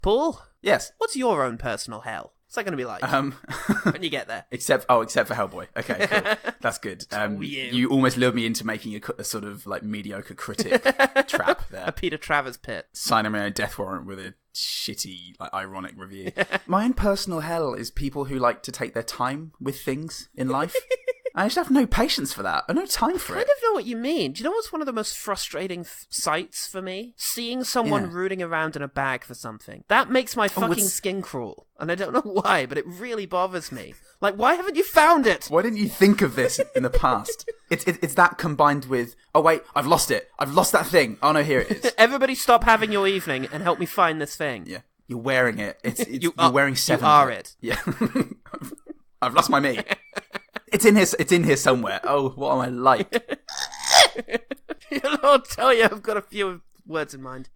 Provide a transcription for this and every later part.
Paul? Yes. What's your own personal hell? What's that going to be like when you get there? Except for Hellboy. Okay, cool. That's good. You almost lured me into making a sort of like mediocre critic trap there. A Peter Travers pit. Signing my own death warrant with a shitty, like, ironic review. My own personal hell is people who like to take their time with things in life. I just have no patience for that. I have no time for it. I kind of know what you mean. Do you know what's one of the most frustrating sights for me? Seeing someone rooting around in a bag for something. That makes my fucking skin crawl. And I don't know why, but it really bothers me. Like, why haven't you found it? Why didn't you think of this in the past? It's that combined with, oh wait, I've lost it. I've lost that thing. Oh no, here it is. Everybody stop having your evening and help me find this thing. Yeah. You're wearing it. You're wearing 7. You are it. Yeah. I've lost my me. It's in here somewhere. Oh, what am I like? I'll tell you, I've got a few words in mind.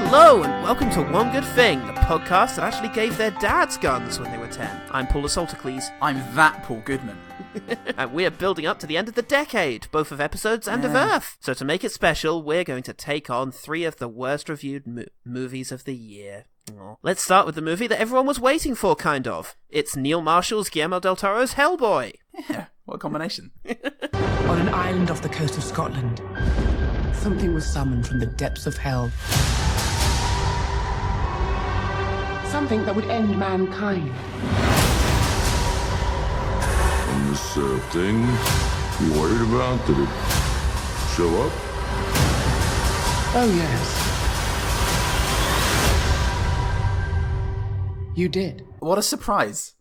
Hello and welcome to One Good Thing, the podcast that actually gave their dads guns when they were 10. I'm Paul Saltercles. I'm that Paul Goodman. And we are building up to the end of the decade, both of episodes and of Earth. So to make it special, we're going to take on 3 of the worst reviewed movies of the year. Aww. Let's start with the movie that everyone was waiting for, kind of. It's Neil Marshall's Guillermo del Toro's Hellboy. Yeah, what a combination. On an island off the coast of Scotland, something was summoned from the depths of hell. Something that would end mankind. And this thing you worried about, did it show up? Oh, yes. You did. What a surprise.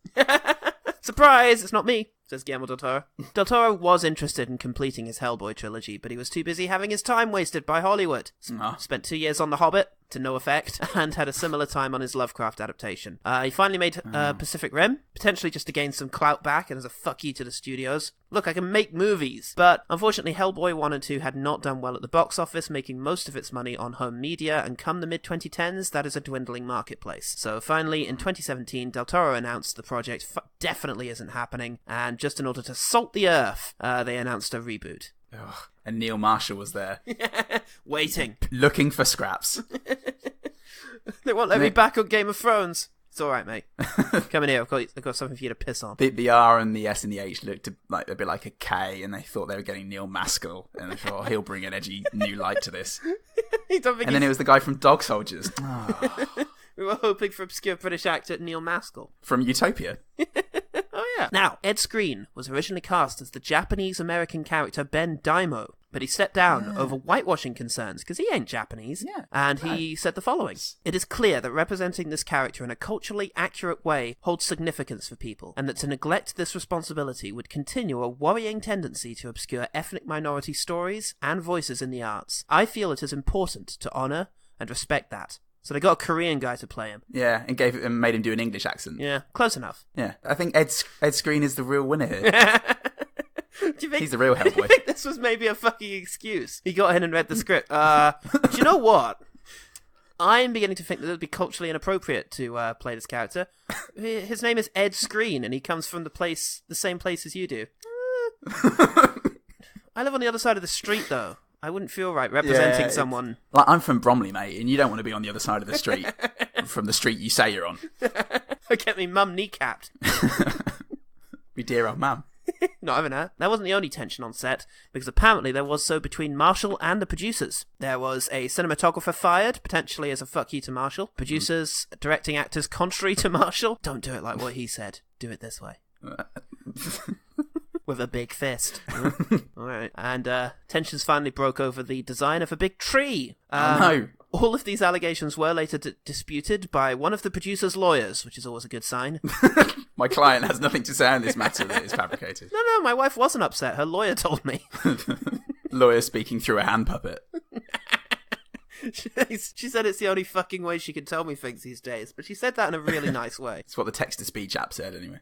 Surprise, it's not me, says Guillermo del Toro. Del Toro was interested in completing his Hellboy trilogy, but he was too busy having his time wasted by Hollywood. Spent 2 years on The Hobbit, to no effect, and had a similar time on his Lovecraft adaptation. He finally made Pacific Rim, potentially just to gain some clout back and as a fuck you to the studios. Look, I can make movies. But unfortunately, Hellboy 1 and 2 had not done well at the box office, making most of its money on home media, and come the mid-2010s, that is a dwindling marketplace. So finally, in 2017, Del Toro announced the project definitely isn't happening, and just in order to salt the earth, they announced a reboot. Ugh. And Neil Marshall was there. Waiting. Looking for scraps. They won't let me back on Game of Thrones. It's alright, mate. Come in here, I've got something for you to piss on. The R and the S and the H looked like a bit like a K, and they thought they were getting Neil Maskell, and they thought, he'll bring an edgy new light to this. And then it was the guy from Dog Soldiers. Oh. We were hoping for obscure British actor Neil Maskell. From Utopia. Oh yeah. Now, Ed Skrein was originally cast as the Japanese-American character Ben Daimo, but he stepped down over whitewashing concerns, because he ain't Japanese. Yeah. And he said the following: "It is clear that representing this character in a culturally accurate way holds significance for people, and that to neglect this responsibility would continue a worrying tendency to obscure ethnic minority stories and voices in the arts. I feel it is important to honour and respect that." So they got a Korean guy to play him. Yeah, and made him do an English accent. Yeah, close enough. Yeah, I think Ed Skrein is the real winner here. Do you think, he's the real Hellboy. Do you think this was maybe a fucking excuse? He got in and read the script. Do you know what? I'm beginning to think that it would be culturally inappropriate to play this character. His name is Ed Skrein, and he comes from the same place as you do. I live on the other side of the street, though. I wouldn't feel right representing someone. Like, I'm from Bromley, mate, and you don't want to be on the other side of the street from the street you say you're on. I get me mum kneecapped. Me dear old mum. Not having that. That wasn't the only tension on set, because apparently there was so between Marshall and the producers. There was a cinematographer fired, potentially as a fuck you to Marshall. Producers, directing actors contrary to Marshall. Don't do it like what he said. Do it this way. With a big fist. Alright. And tensions finally broke over the design of a big tree. No. All of these allegations were later disputed by one of the producer's lawyers, which is always a good sign. My client has nothing to say on this matter that is fabricated. No, my wife wasn't upset. Her lawyer told me. Lawyer speaking through a hand puppet. She said it's the only fucking way she can tell me things these days, but she said that in a really nice way. It's what the text-to-speech app said, anyway.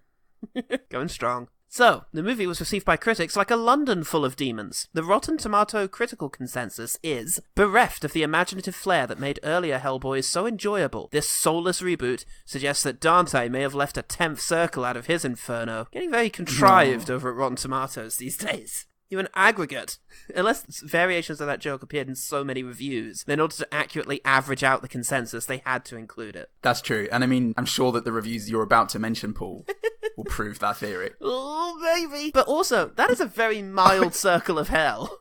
Going strong. So, the movie was received by critics like a London full of demons. The Rotten Tomato critical consensus is bereft of the imaginative flair that made earlier Hellboys so enjoyable. This soulless reboot suggests that Dante may have left a 10th circle out of his inferno. Getting very contrived over at Rotten Tomatoes these days. You're an aggregate. Unless variations of that joke appeared in so many reviews, in order to accurately average out the consensus, they had to include it. That's true. And I mean, I'm sure that the reviews you're about to mention, Paul, will prove that theory. Oh, baby. But also, that is a very mild circle of hell.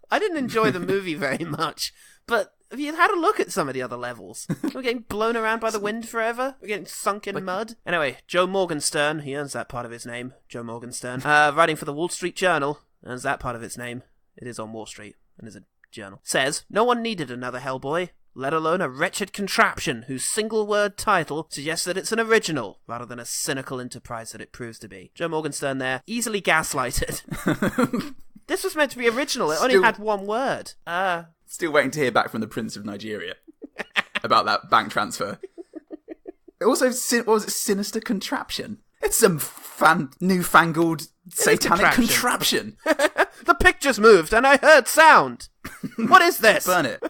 I didn't enjoy the movie very much, but have you had a look at some of the other levels? We're getting blown around by the wind forever. We're getting sunk in mud. Anyway, Joe Morgenstern, he earns that part of his name, Joe Morgenstern, writing for the Wall Street Journal, earns that part of its name. It is on Wall Street, and is a journal. Says, no one needed another Hellboy, let alone a wretched contraption whose single-word title suggests that it's an original, rather than a cynical enterprise that it proves to be. Joe Morgenstern there, easily gaslighted. This was meant to be original, it only had one word. Still waiting to hear back from the Prince of Nigeria about that bank transfer. Also, what was it, sinister contraption? It's some newfangled satanic contraption. The pictures moved and I heard sound. What is this? Burn it.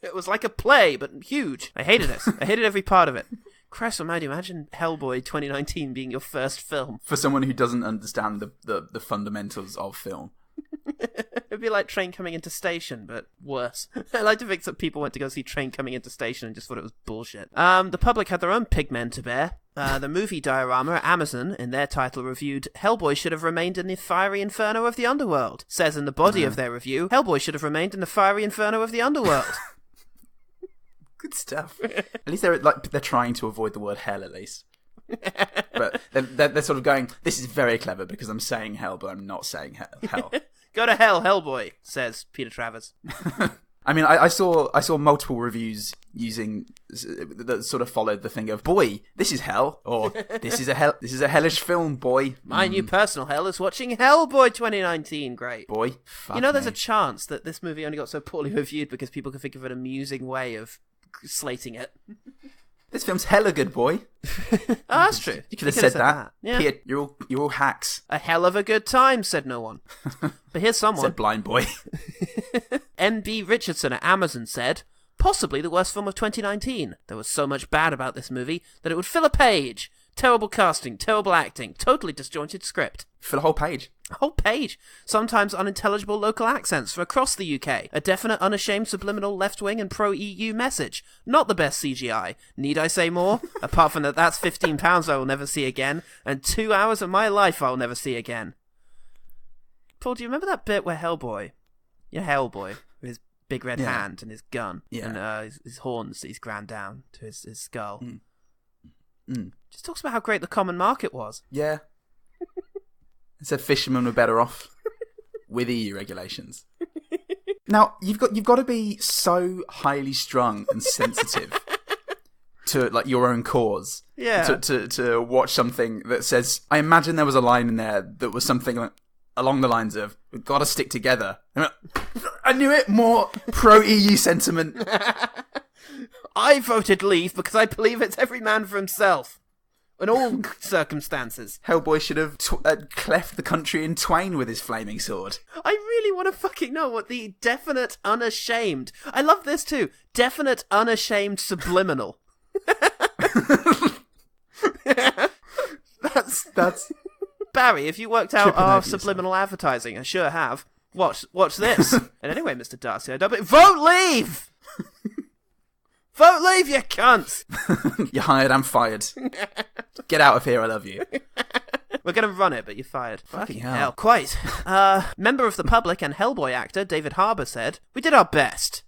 It was like a play, but huge. I hated it. I hated every part of it. Christ almighty, imagine Hellboy 2019 being your first film. For someone who doesn't understand the fundamentals of film. It'd be like Train Coming Into Station, but worse. I like to think that people went to go see Train Coming Into Station and just thought it was bullshit. The public had their own pigmen to bear. The movie diorama at Amazon, in their title, reviewed, Hellboy should have remained in the fiery inferno of the underworld. Says in the body of their review, Hellboy should have remained in the fiery inferno of the underworld. Good stuff. At least they're trying to avoid the word hell, at least. But they're sort of going, this is very clever because I'm saying hell, but I'm not saying hell. Go to hell, Hellboy, says Peter Travers. I mean, I saw multiple reviews using that sort of followed the thing of, boy, this is hell, or this is a hellish film, boy. My new personal hell is watching Hellboy 2019. Great, boy. There's a chance that this movie only got so poorly reviewed because people could think of an amusing way of slating it. This film's hella good, boy. Oh, that's true. You could have said that. Yeah. Peter, you're all hacks. A hell of a good time, said no one. But here's someone. Said blind boy. N.B. Richardson at Amazon said, possibly the worst film of 2019. There was so much bad about this movie that it would fill a page. Terrible casting, terrible acting, totally disjointed script. Fill a whole page. A whole page. Sometimes unintelligible local accents from across the UK. A definite, unashamed, subliminal left-wing and pro-EU message. Not the best CGI. Need I say more? Apart from that's £15 I will never see again, and 2 hours of my life I will never see again. Paul, do you remember that bit where Hellboy, with his big red hand and his gun, and his horns that he's ground down to his skull? Just talks about how great the common market was. Yeah. It said fishermen were better off with EU regulations. Now, you've got to be so highly strung and sensitive to like your own cause. Yeah. To watch something that says, I imagine there was a line in there that was something along the lines of, we've got to stick together. I knew it, more pro-EU sentiment. I voted leave because I believe it's every man for himself. In all circumstances. Hellboy should have cleft the country in twain with his flaming sword. I really want to fucking know what the definite, unashamed... I love this too. Definite, unashamed subliminal. That's... Barry, if you worked out our subliminal advertising, I sure have. Watch this. And anyway, Mr. Darcy, vote leave! Vote leave, you cunts! You're hired and fired. Get out of here, I love you. We're going to run it, but you're fired. Fucking hell. Quite. Member of the public and Hellboy actor David Harbour said, we did our best.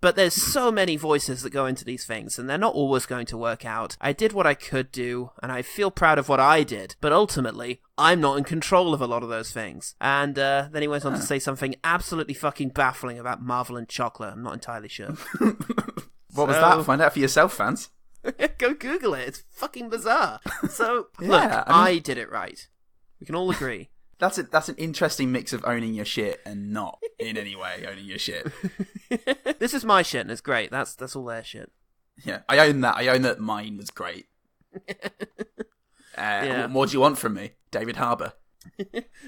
But there's so many voices that go into these things, and they're not always going to work out. I did what I could do, and I feel proud of what I did, but ultimately, I'm not in control of a lot of those things. And then he went on to say something absolutely fucking baffling about Marvel and chocolate. I'm not entirely sure. What was that? Find out for yourself, fans. Go Google it. It's fucking bizarre. So, look, I did it right. We can all agree. That's an interesting mix of owning your shit and not in any way owning your shit. This is my shit and it's great. That's all their shit. Yeah, I own that. I own that mine was great. What more do you want from me? David Harbour.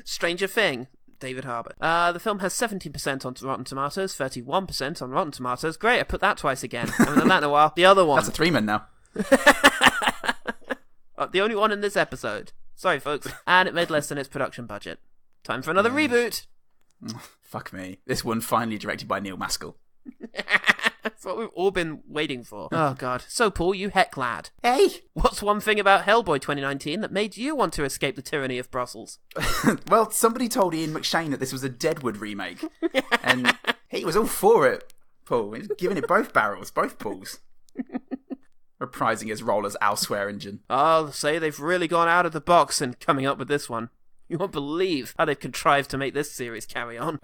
Stranger Thing. David Harbour. The film has 17% on Rotten Tomatoes, 31% on Rotten Tomatoes. Great, I put that twice again. I haven't done that in a while. The other one. That's a 3-man now. The only one in this episode. Sorry, folks. And it made less than its production budget. Time for another reboot. Fuck me. This one finally directed by Neil Maskell. That's what we've all been waiting for. Oh, God. So, Paul, you heck lad. Hey! What's one thing about Hellboy 2019 that made you want to escape the tyranny of Brussels? Well, somebody told Ian McShane that this was a Deadwood remake. And he was all for it, Paul. He was giving it both barrels, both pulls. Reprising his role as Al Swearingen. I'll say they've really gone out of the box in coming up with this one. You won't believe how they've contrived to make this series carry on.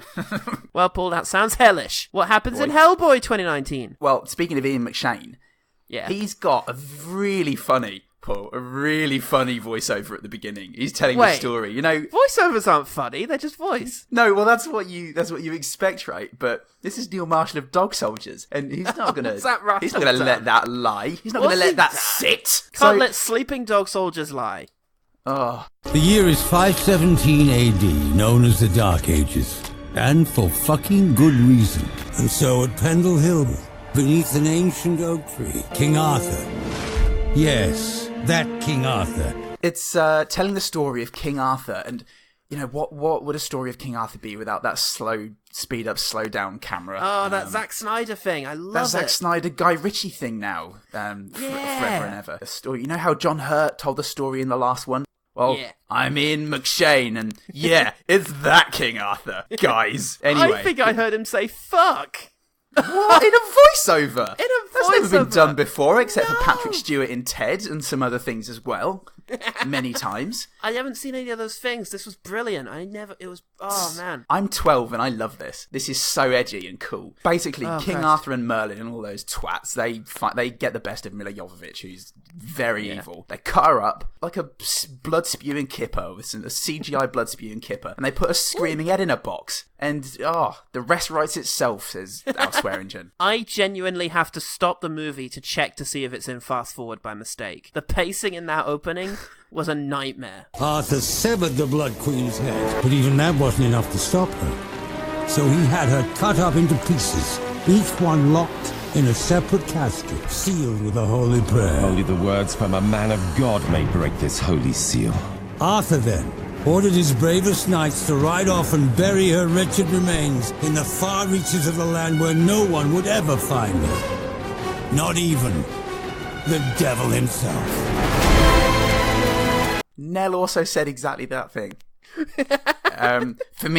Well, Paul, that sounds hellish. What happens in Hellboy 2019? Well, speaking of Ian McShane, he's got a really funny voiceover at the beginning. He's telling the story. You know, voiceovers aren't funny; they're just voice. No, well, that's what you expect, right? But this is Neil Marshall of Dog Soldiers, and he's not gonna. He's not gonna let that lie. He's not gonna let that sit. Can't let sleeping dog soldiers lie. Oh. The year is 517 AD, known as the Dark Ages. And for fucking good reason. And so at Pendle Hill, beneath an ancient oak tree, King Arthur. Yes, that King Arthur. It's telling the story of King Arthur, and you know what would a story of King Arthur be without that slow down camera? Oh, that Zack Snyder thing. I love that Zack Snyder Guy Ritchie thing now. Forever and ever. The story. You know how John Hurt told the story in the last one? Well, I'm Ian McShane, and it's that King Arthur, guys. Anyway. I think I heard him say fuck. What? In a voiceover? That's never been done before, except for Patrick Stewart in Ted and some other things as well. Many times. I haven't seen any of those things. This was brilliant. Oh man. I'm 12 and I love this. This is so edgy and cool. Basically, King Arthur and Merlin and all those twats, they get the best of Mila Jovovich, who's very evil. They cut her up like a blood-spewing kipper, with a CGI blood-spewing kipper, and they put a screaming head in a box. And, the rest writes itself, says Al Swearingen. I genuinely have to stop the movie to check to see if it's in fast forward by mistake. The pacing in that opening was a nightmare. Arthur severed the Blood Queen's head, but even that wasn't enough to stop her. So he had her cut up into pieces, each one locked in a separate casket, sealed with a holy prayer. Only the words from a man of God may break this holy seal. Arthur then ordered his bravest knights to ride off and bury her wretched remains in the far reaches of the land where no one would ever find her. Not even the devil himself. Nell also said exactly that thing. For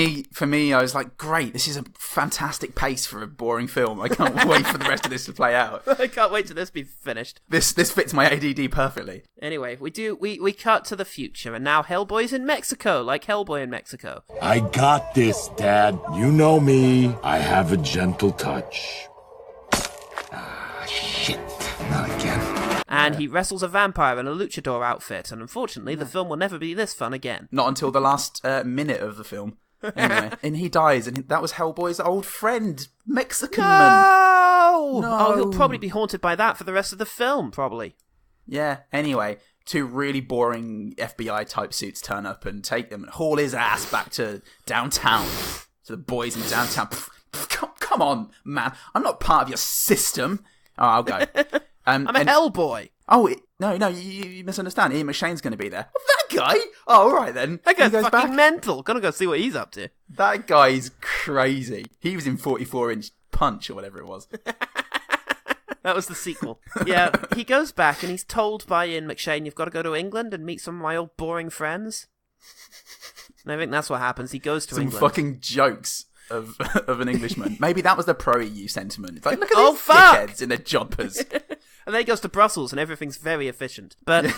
me, I was like, great, this is a fantastic pace for a boring film. I can't wait for the rest of this to play out. I can't wait till this be finished. This fits my ADD perfectly. Anyway, we cut to the future, and now Hellboy's in Mexico, like Hellboy in Mexico. I got this, Dad. You know me. I have a gentle touch. Shit. Not again. And he wrestles a vampire in a luchador outfit, and unfortunately, the film will never be this fun again. Not until the last minute of the film. Anyway, and he dies, and that was Hellboy's old friend, Mexican man. No! Oh, he'll probably be haunted by that for the rest of the film, probably. Yeah, anyway, two really boring FBI-type suits turn up and take him and haul his ass back to downtown, to the boys in downtown. Come on, man. I'm not part of your system. Oh, I'll go. I'm a Hellboy. Oh, no, you misunderstand. Ian McShane's going to be there. Oh, that guy? Oh, all right then. That guy's fucking back. Mental. Gonna go see what he's up to. That guy's crazy. He was in 44-inch Punch or whatever it was. That was the sequel. Yeah, he goes back and he's told by Ian McShane, you've got to go to England and meet some of my old boring friends. And I think that's what happens. He goes to England. Some fucking jokes of an Englishman. Maybe that was the pro-EU sentiment. It's like, look at these dickheads in their jumpers. And then he goes to Brussels and everything's very efficient. But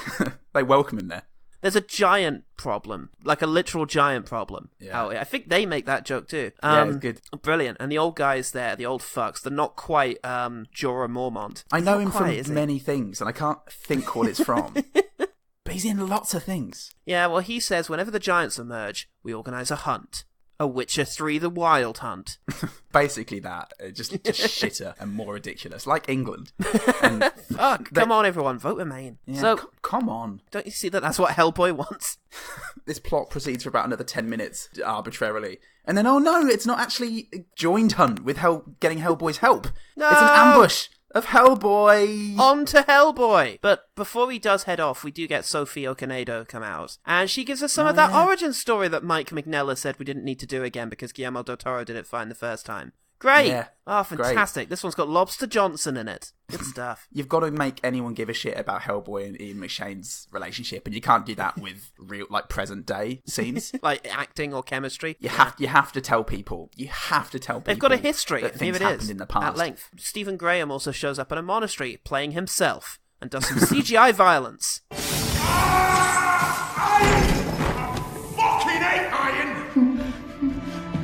they welcome him there. There's a giant problem, like a literal giant problem. Yeah. I think they make that joke too. Yeah, it's good. Brilliant. And the old guys there, the old fucks, they're not quite Jorah Mormont. I know him from many things, and I can't think what it's from. But he's in lots of things. Yeah, well, he says whenever the giants emerge, we organise a hunt. A Witcher 3 The Wild Hunt. Basically that. Just shitter and more ridiculous. Like England. And Fuck. Come on, everyone. Vote Remain. yeah, So, come on. don't you see that that's what Hellboy wants? This plot proceeds for about another 10 minutes arbitrarily. And then, oh no, it's not actually a joined hunt with getting Hellboy's help. No! It's an ambush of Hellboy. On to Hellboy! But before he does head off, we do get Sophie Okonedo come out. And she gives us some of that origin story that Mike Mignola said we didn't need to do again because Guillermo del Toro did it fine the first time. Great! Yeah, Oh, fantastic. This one's got Lobster Johnson in it. Good stuff. You've got to make anyone give a shit about Hellboy and Ian McShane's relationship, and you can't do that with real, like, present day scenes. Like acting or chemistry. You have to tell people. You have to tell people. They've got a history. That things happened in the past. At length. Stephen Graham also shows up in a monastery playing himself and does some CGI violence. Fucking hate iron!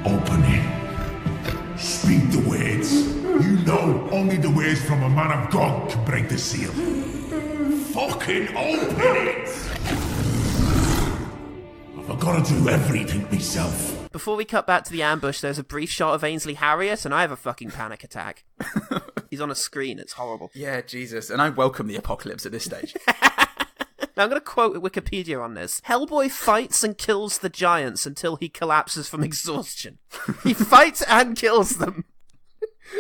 Open it. Speak the words. You know only the words from a man of God can break the seal. Fucking open it! I've got to do everything myself. Before we cut back to the ambush, there's a brief shot of Ainsley Harriott, and I have a fucking panic attack. He's on a screen, it's horrible. Yeah, Jesus. And I welcome the apocalypse at this stage. Now, I'm going to quote Wikipedia on this. Hellboy fights and kills the giants until he collapses from exhaustion. He fights and kills them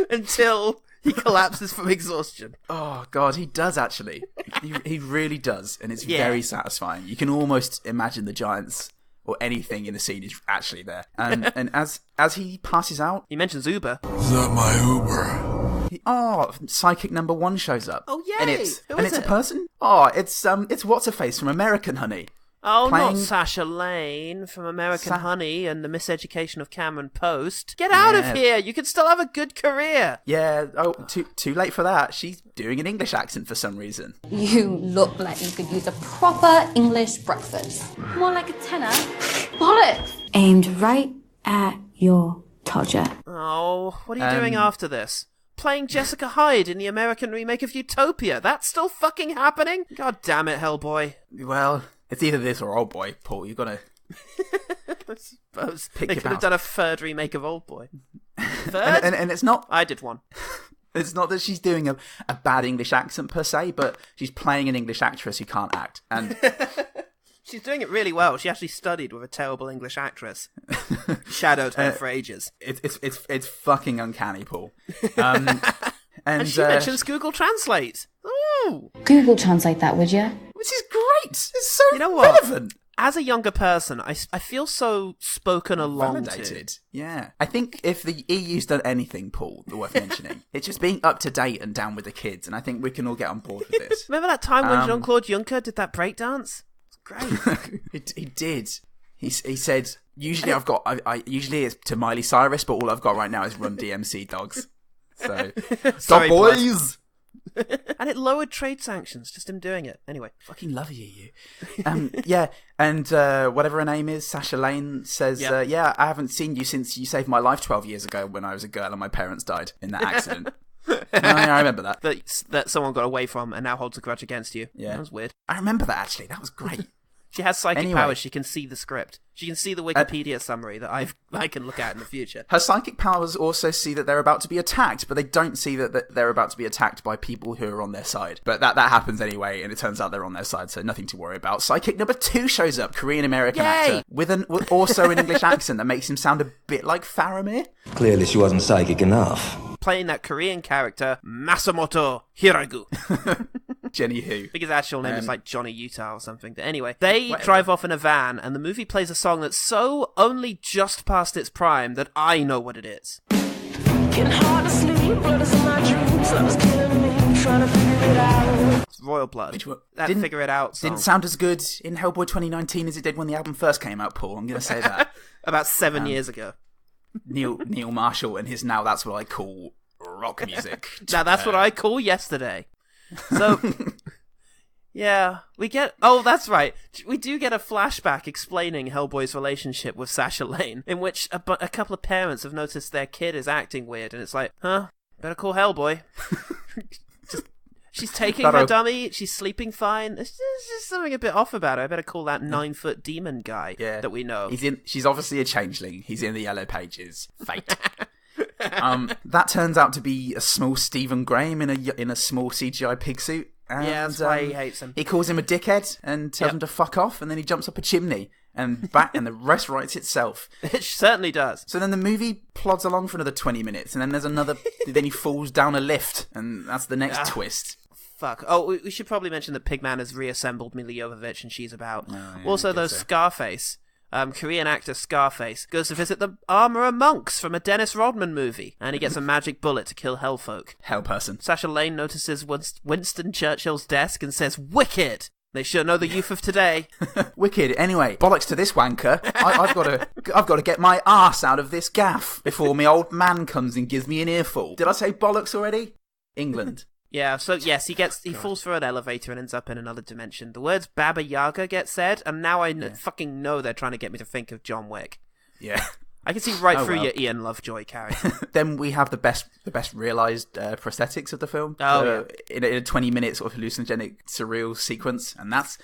until he collapses from exhaustion. Oh, God, he does, actually. He really does, and it's very satisfying. You can almost imagine the giants or anything in the scene is actually there. And as he passes out... He mentions Uber. Is that my Uber? Psychic number 1 shows up. Oh, yay! And it's Who is a it? person? Oh, it's What's-Her-Face from American Honey. Oh, Playing- not Sasha Lane from American Honey and the Miseducation of Cameron Post. Get out of here! You can still have a good career! Yeah, too late for that. She's doing an English accent for some reason. You look like you could use a proper English breakfast. More like a tenner. Bollocks! Aimed right at your todger. Oh, what are you doing after this? Playing Jessica Hyde in the American remake of Utopia. That's still fucking happening? God damn it, Hellboy. Well, it's either this or Old Boy, Paul. You've got to... I suppose Pick they your could have battle. done a third remake of Old Boy. Third? and it's not... I did one. It's not that she's doing a bad English accent per se, but she's playing an English actress who can't act. And She's doing it really well. She actually studied with a terrible English actress. Shadowed her for ages. it's fucking uncanny, Paul. And she mentions Google Translate. Ooh. Google translate that, would you? Which is great. It's so You know what? relevant. As a younger person, I feel so spoken along Validated. to. Yeah. I think if the EU's done anything, Paul, worth mentioning, it's just being up to date and down with the kids, and I think we can all get on board with this. Remember that time when Jean-Claude Juncker did that breakdance? It's great. He did. He said, usually usually it's to Miley Cyrus, but all I've got right now is Run DMC Dogs. So, Sorry, stop boys! And it lowered trade sanctions, just him doing it. Anyway. Fucking love you. Yeah, and whatever her name is, Sasha Lane says, Yep. I haven't seen you since you saved my life 12 years ago when I was a girl and my parents died in that accident. I remember that. That someone got away from and now holds a grudge against you. Yeah. That was weird. I remember that, actually. That was great. She has psychic Anyway. powers. She can see the script. She can see the Wikipedia summary that I can look at in the future. Her psychic powers also see that they're about to be attacked, but they don't see that they're about to be attacked by people who are on their side. But that happens anyway, and it turns out they're on their side, so nothing to worry about. Psychic number 2 shows up, Korean-American Yay! actor, with also an English accent that makes him sound a bit like Faramir. Clearly she wasn't psychic enough. Playing that Korean character, Masamoto Hiragu. Jenny Who. I think his actual name is like Johnny Utah or something. But anyway, they drive off in a van, and the movie plays a song that's so only just past its prime that I know what it is. Getting hard to sleep, blood is in my dreams, love is killing me, trying to figure it out. It's Royal Blood. Which one? That Figure It Out song. Didn't sound as good in Hellboy 2019 as it did when the album first came out, Paul. I'm going to say that. About 7 years ago. Neil Marshall and his Now That's What I Call Rock Music. Now that's what I call yesterday. So, yeah, we get... Oh, that's right. We do get a flashback explaining Hellboy's relationship with Sasha Lane, in which a couple of parents have noticed their kid is acting weird, and it's like, huh? Better call Hellboy. Just She's taking her dummy. She's sleeping fine. There's just something a bit off about her. I better call that 9-foot demon guy that we know. She's obviously a changeling. He's in the Yellow Pages. Fate. That turns out to be a small Stephen Graham in a small CGI pig suit. And, that's why he hates him. He calls him a dickhead and tells him to fuck off, and then he jumps up a chimney and the rest writes itself. It certainly does. So then the movie plods along for another 20 minutes, and then there's another. Then he falls down a lift, and that's the next twist. Fuck. Oh, we should probably mention that Pigman has reassembled Mila Jovovich, and she's about. Also, though, Scarface. Korean actor Scarface goes to visit the Armourer monks from a Dennis Rodman movie, and he gets a magic bullet to kill hellfolk. Hell person. Sasha Lane notices Winston Churchill's desk and says, "Wicked! They sure know the youth of today." Wicked. Anyway, bollocks to this wanker. I've got to get my arse out of this gaff before my old man comes and gives me an earful. Did I say bollocks already? England. Yeah, so yes, he falls through an elevator and ends up in another dimension. The words Baba Yaga get said, and now I fucking know they're trying to get me to think of John Wick. Yeah. I can see through your Ian Lovejoy character. Then we have the best realised prosthetics of the film. In a 20-minute sort of hallucinogenic, surreal sequence, and that's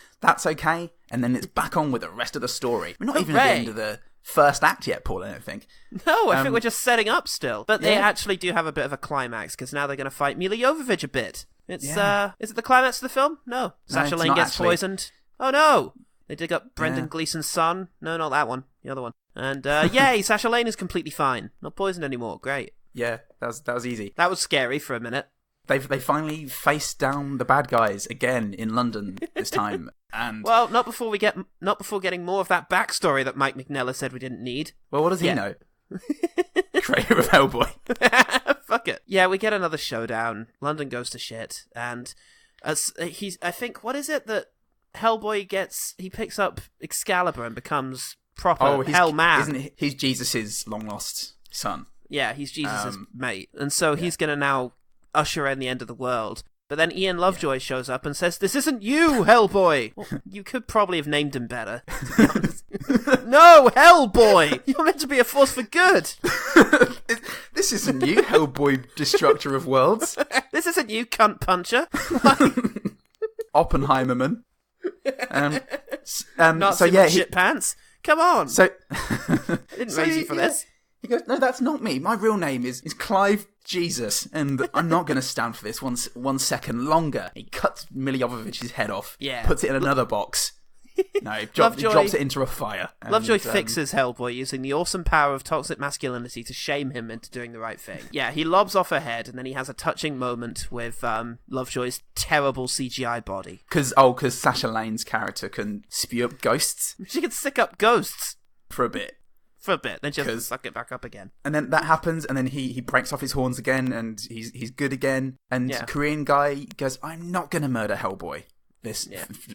okay. And then it's back on with the rest of the story. We're not even at the end of the first act yet, Paul, I don't think. No, I think we're just setting up still. But they actually do have a bit of a climax, because now they're going to fight Mila Jovovich a bit. It's is it the climax of the film? No. Sasha Lane gets poisoned. Oh no! They dig up Brendan Gleeson's son. No, not that one. The other one. And yay, Sasha Lane is completely fine. Not poisoned anymore. Great. Yeah, that was easy. That was scary for a minute. They finally faced down the bad guys again in London this time. And well, not before getting more of that backstory that Mike Mignola said we didn't need. Well, what does he know? Creator of Hellboy. Fuck it. Yeah, we get another showdown. London goes to shit, and I think, what is it that Hellboy gets? He picks up Excalibur and becomes proper Hell Man. Isn't he? He's Jesus's long lost son. Yeah, he's Jesus's mate, and so he's gonna now usher in the end of the world. But then Ian Lovejoy shows up and says, "This isn't you, Hellboy." Well, you could probably have named him better, to be honest. No, Hellboy! You're meant to be a force for good. This isn't you, Hellboy, destructor of worlds. This isn't you, cunt puncher. Oppenheimerman. Shit pants. Come on. So I didn't raise you for this. He goes, "No, that's not me. My real name is Clive Jesus, and I'm not going to stand for this 1 second longer." He cuts Mila Jovovich's head off, puts it in another box. No, he drops it into a fire. Lovejoy fixes Hellboy using the awesome power of toxic masculinity to shame him into doing the right thing. Yeah, he lobs off her head, and then he has a touching moment with Lovejoy's terrible CGI body. Because Sasha Lane's character can spew up ghosts. She can sick up ghosts. For a bit. Then just suck it back up again. And then that happens, and then he breaks off his horns again, and he's good again. And the Korean guy goes, "I'm not going to murder Hellboy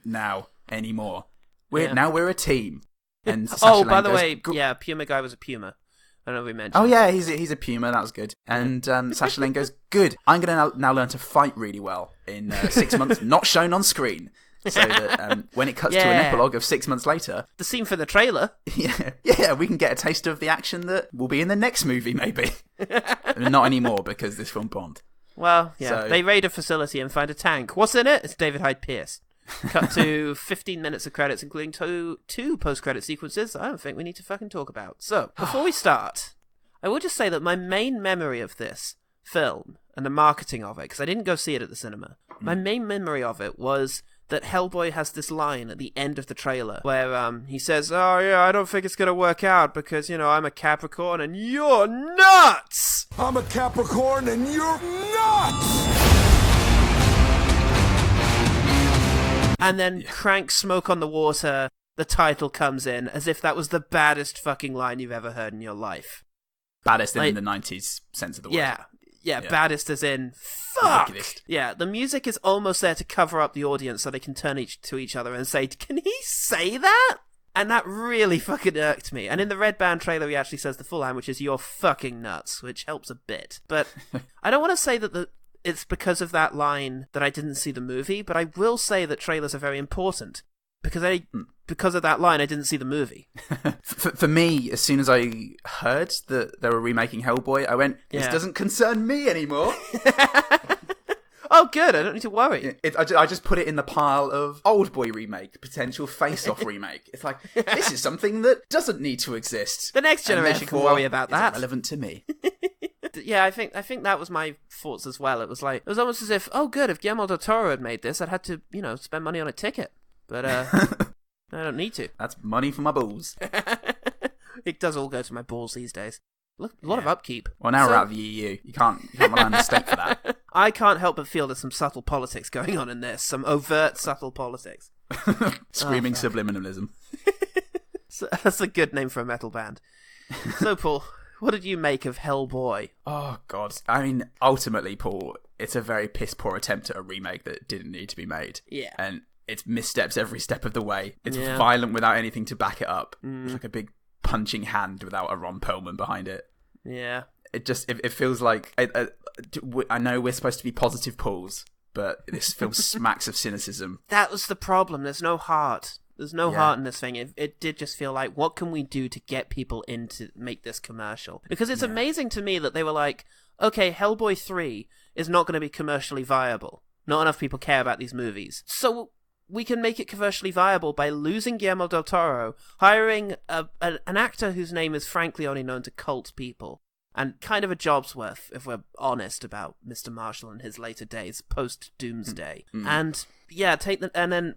now anymore. We're a team." And by the way, Puma guy was a Puma. I don't know if we mentioned. Oh yeah, he's a Puma. That was good. And Sasha Lane goes, "Good. I'm going to now learn to fight really well in 6 months, not shown on screen." So that when it cuts to an epilogue of 6 months later, the scene for the trailer, we can get a taste of the action that will be in the next movie, maybe. Not anymore, because this film bombed. Well, they raid a facility and find a tank. What's in it? It's David Hyde Pierce. Cut to 15 minutes of credits, including two post-credit sequences I don't think we need to fucking talk about. So, before we start, I will just say that my main memory of this film and the marketing of it, because I didn't go see it at the cinema, my main memory of it was that Hellboy has this line at the end of the trailer where he says, "Oh yeah, I don't think it's going to work out because, I'm a Capricorn and you're nuts!" I'm a Capricorn and you're nuts! And then crank Smoke on the Water, the title comes in as if that was the baddest fucking line you've ever heard in your life. Baddest in the 90s sense of the word. Yeah, baddest as in fuck. Yeah, the music is almost there to cover up the audience so they can turn to each other and say, "Can he say that?" And that really fucking irked me. And in the Red Band trailer, he actually says the full line, which is "You're fucking nuts," which helps a bit. But I don't want to say that it's because of that line that I didn't see the movie, but I will say that trailers are very important. Because of that line, I didn't see the movie. For me, as soon as I heard that they were remaking Hellboy, I went, "This doesn't concern me anymore." Oh, good. I don't need to worry. I just put it in the pile of Old Boy remake, potential face-off remake. It's like, this is something that doesn't need to exist. The next generation can worry about that. It's irrelevant to me. Yeah, I think that was my thoughts as well. It was almost as if, oh, good, if Guillermo del Toro had made this, I'd had to, spend money on a ticket. But I don't need to. That's money for my balls. It does all go to my balls these days. Look, a lot of upkeep. Well, now we're out of the EU. You can't rely on the state for that. I can't help but feel there's some subtle politics going on in this. Some overt, subtle politics. Screaming subliminalism. So, that's a good name for a metal band. So, Paul, what did you make of Hellboy? Oh, God. I mean, ultimately, Paul, it's a very piss-poor attempt at a remake that didn't need to be made. Yeah. And it's missteps every step of the way. It's violent without anything to back it up. It's like a big punching hand without a Ron Perlman behind it. Yeah. It feels like... I know we're supposed to be positive Pauls, but this film smacks of cynicism. That was the problem. There's no heart. There's no heart in this thing. It did just feel like, what can we do to get people in to make this commercial? Because it's amazing to me that they were like, okay, Hellboy 3 is not going to be commercially viable. Not enough people care about these movies. So we can make it commercially viable by losing Guillermo del Toro, hiring an actor whose name is frankly only known to cult people, and kind of a job's worth, if we're honest about Mr. Marshall and his later days, post-Doomsday. And then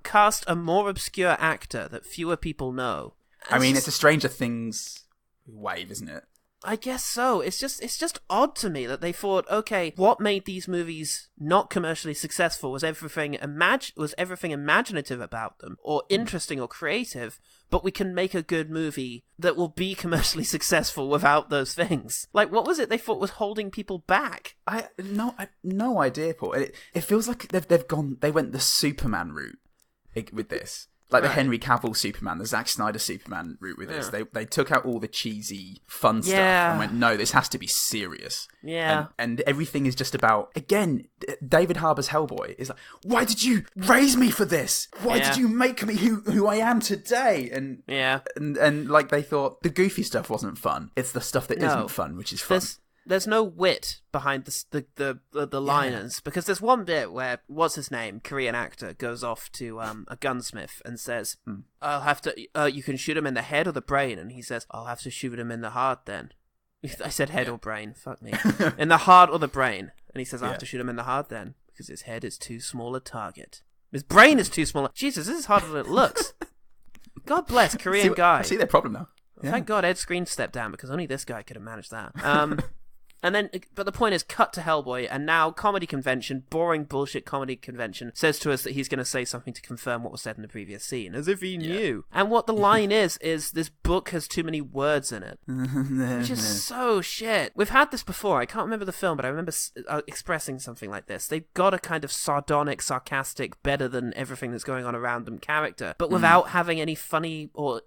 cast a more obscure actor that fewer people know. It's a Stranger Things wave, isn't it? I guess so. It's just odd to me that they thought, okay, what made these movies not commercially successful was everything imaginative about them, or interesting or creative, but we can make a good movie that will be commercially successful without those things. Like, what was it they thought was holding people back? I no idea, Paul. It feels like they went the Superman route with this. Like the Henry Cavill Superman, the Zack Snyder Superman route with this. They took out all the cheesy, fun stuff and went, no, this has to be serious. Yeah. And everything is just about, again, David Harbour's Hellboy is like, why did you raise me for this? Why did you make me who I am today? And like they thought the goofy stuff wasn't fun. It's the stuff that isn't fun, which is fun. There's no wit behind the liners, because there's one bit where, what's his name, Korean actor, goes off to a gunsmith and says, I'll have to, you can shoot him in the head or the brain, and he says, I'll have to shoot him in the heart then. I said head or brain, fuck me. In the heart or the brain. And he says, I'll have to shoot him in the heart then, because his head is too small a target. His brain is too small. Jesus, this is harder than it looks. God bless, Korean guy. I see their problem now. Yeah. Thank God Ed Screen stepped down, because only this guy could have managed that. And then, but the point is, cut to Hellboy, and now comedy convention, boring bullshit comedy convention, says to us that he's going to say something to confirm what was said in the previous scene, as if he knew. And what the line is this book has too many words in it, which is so shit. We've had this before. I can't remember the film, but I remember expressing something like this. They've got a kind of sardonic, sarcastic, better than everything that's going on around them character, but without having any funny or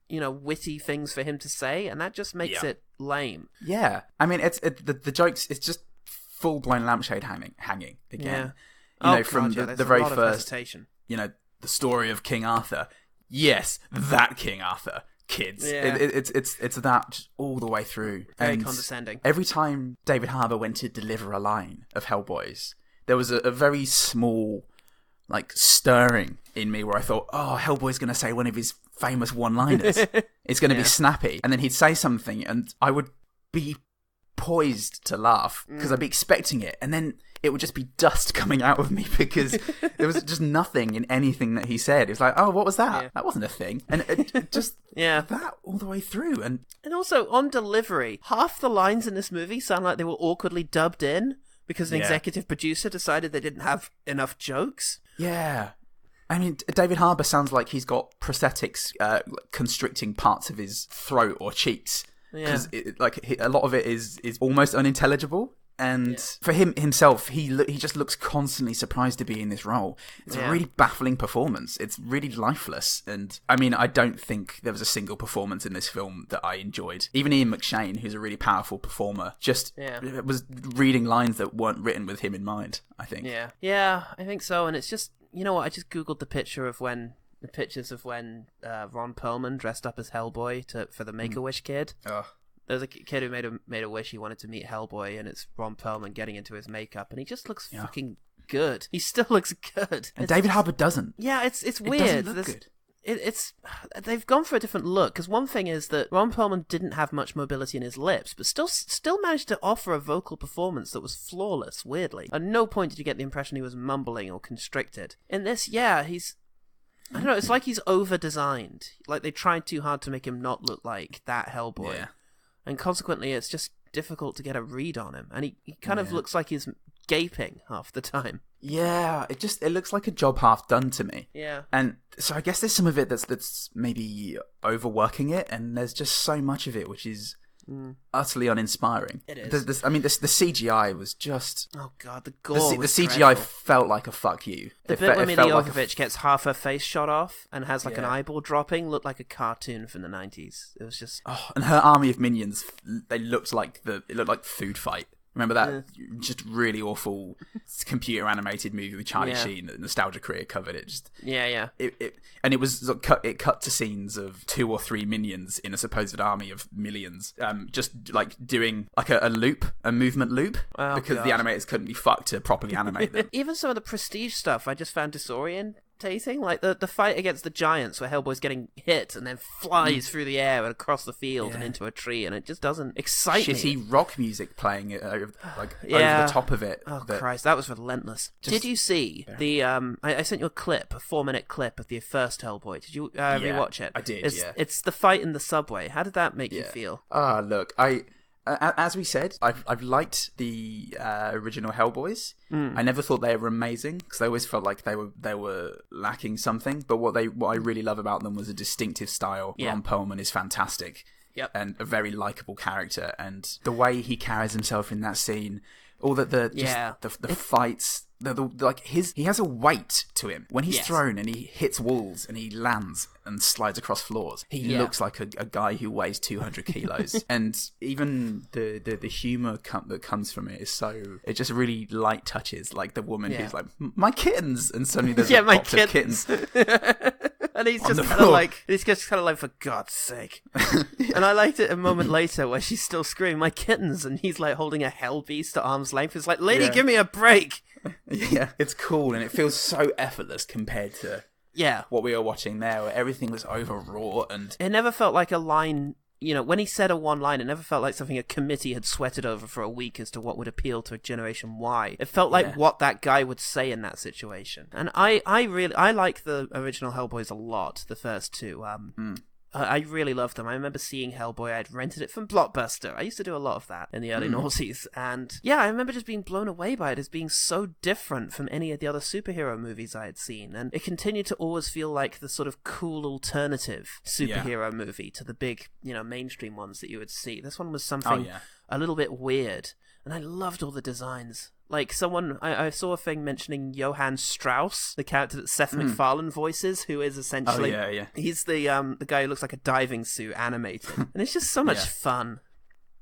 witty things for him to say, and that just makes it lame. Yeah. I mean, the jokes, it's just full-blown lampshade hanging again. Yeah. From the very first, the story of King Arthur. Yes, that King Arthur. Kids. Yeah. It's that just all the way through. Very and condescending. Every time David Harbour went to deliver a line of Hellboys, there was a very small, stirring in me where I thought, oh, Hellboy's going to say one of his famous one-liners. It's going to be snappy. And then he'd say something and I would be poised to laugh because I'd be expecting it. And then it would just be dust coming out of me because there was just nothing in anything that he said. It was like, oh, what was that? That wasn't a thing. And it just that all the way through. And also, on delivery, half the lines in this movie sound like they were awkwardly dubbed in because an executive producer decided they didn't have enough jokes. Yeah. I mean, David Harbour sounds like he's got prosthetics constricting parts of his throat or cheeks. Because a lot of it is almost unintelligible. And for himself, he just looks constantly surprised to be in this role. It's a really baffling performance. It's really lifeless. And I mean, I don't think there was a single performance in this film that I enjoyed. Even Ian McShane, who's a really powerful performer, just was reading lines that weren't written with him in mind, I think. Yeah, I think so. And it's just, you know what, I just Googled the pictures of when Ron Perlman dressed up as Hellboy for the Make-A-Wish kid. There's a kid who made a wish he wanted to meet Hellboy, and it's Ron Perlman getting into his makeup, and he just looks fucking good. He still looks good. And David Harbour doesn't. Yeah, it's weird. It doesn't look good. They've gone for a different look, because one thing is that Ron Perlman didn't have much mobility in his lips, but still managed to offer a vocal performance that was flawless, weirdly. At no point did you get the impression he was mumbling or constricted. In this, he's... I don't know, it's like he's over-designed. Like, they tried too hard to make him not look like that Hellboy. Yeah. And consequently, it's just difficult to get a read on him. And he kind of looks like he's gaping half the time. Yeah, it looks like a job half done to me. Yeah. And so I guess there's some of it that's maybe overworking it, and there's just so much of it which is utterly uninspiring. It is. The CGI was just... Oh god, the gore was The CGI dreadful. felt like a fuck you. The bit where Mila Jovovich gets half her face shot off and has like an eyeball dropping looked like a cartoon from the 90s. It was just... Oh, and her army of minions, they looked like Food Fight. Remember that just really awful computer animated movie with Charlie Sheen that Nostalgia Career covered? It just and it was it cut to scenes of 2 or 3 minions in a supposed army of millions, just like doing like a movement loop, because the animators couldn't be fucked to properly animate them. Even some of the prestige stuff I just found disorientating. Like the fight against the giants where Hellboy's getting hit and then flies through the air and across the field and into a tree, and it just doesn't excite me. Shitty rock music playing over the top of it. Oh Christ, that was relentless. Did you see the I sent you a 4-minute clip of the first Hellboy. Did you rewatch it? I did. It's the fight in the subway. How did that make you feel? Look, as we said, I've liked the original Hellboys. I never thought they were amazing, because I always felt like they were lacking something. But what I really love about them was a distinctive style. Ron Perlman is fantastic, and a very likable character, and the way he carries himself in that scene, all the fights. He has a weight to him when he's thrown and he hits walls and he lands and slides across floors. He looks like a guy who weighs 200 kilos, and even the humor that comes from it is it just really light touches, like the woman who's like, my kittens, and suddenly there's a box of kittens. And he's just kind of like, for God's sake. And I liked it a moment later where she's still screaming, my kittens, and he's like holding a hell beast at arm's length. It's like, lady, give me a break. Yeah, it's cool, and it feels so effortless compared to what we were watching there, where everything was overwrought, and it never felt like a line. You know, when he said a one line, it never felt like something a committee had sweated over for a week as to what would appeal to a Generation Y. It felt like what that guy would say in that situation. And I like the original Hellboys a lot, the first two. I really loved them. I remember seeing Hellboy. I'd rented it from Blockbuster. I used to do a lot of that in the early noughties. And I remember just being blown away by it as being so different from any of the other superhero movies I had seen. And it continued to always feel like the sort of cool alternative superhero movie to the big, mainstream ones that you would see. This one was something a little bit weird. And I loved all the designs. Like I saw a thing mentioning Johann Strauss, the character that Seth MacFarlane voices, who is essentially he's the guy who looks like a diving suit animated, and it's just so much fun.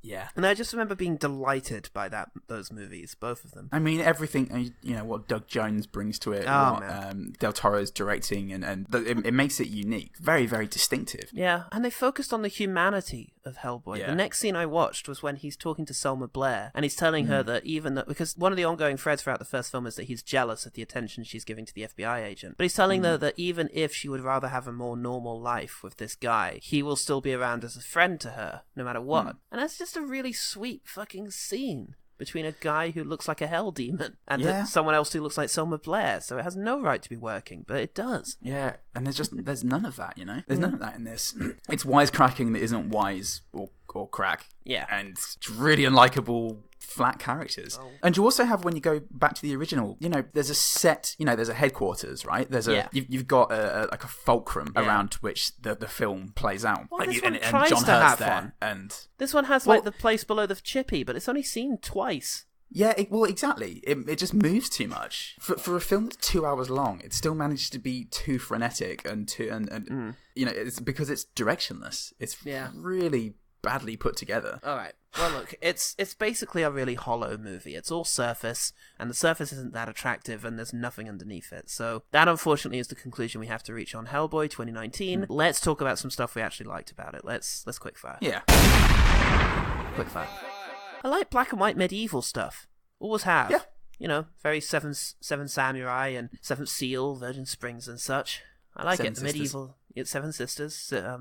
Yeah, and I just remember being delighted by those movies, both of them. I mean, everything what Doug Jones brings to it, Del Toro's directing, and it makes it unique, very, very distinctive. Yeah, and they focused on the humanity of Hellboy. Yeah. The next scene I watched was when he's talking to Selma Blair, and he's telling her that because one of the ongoing threads throughout the first film is that he's jealous of the attention she's giving to the FBI agent, but he's telling her that even if she would rather have a more normal life with this guy, he will still be around as a friend to her, no matter what. And that's just a really sweet fucking scene between a guy who looks like a hell demon and someone else who looks like Selma Blair. So it has no right to be working, but it does. Yeah, and there's none of that, There's none of that in this. It's wisecracking that isn't wise or crack. Yeah. And it's really unlikable, flat characters. Oh. And you also have, when you go back to the original, there's a set, there's a headquarters, right? There's you've got a fulcrum around which the film plays out. Well, this one tries to have one. And this one has the place below the chippy, but it's only seen twice. Yeah, exactly. It just moves too much for a film that's 2 hours long. It still managed to be too frenetic and it's because it's directionless. It's really badly put together. All right. Well, look, it's basically a really hollow movie. It's all surface, and the surface isn't that attractive, and there's nothing underneath it. So that, unfortunately, is the conclusion we have to reach on Hellboy 2019. Let's talk about some stuff we actually liked about it. Let's quickfire. Yeah. Quickfire. I like black and white medieval stuff. Always have. Yeah. You know, very Seven Samurai and Seventh Seal, Virgin Springs and such. I like Seven it. Sisters. Medieval. It's Seven Sisters. Yeah.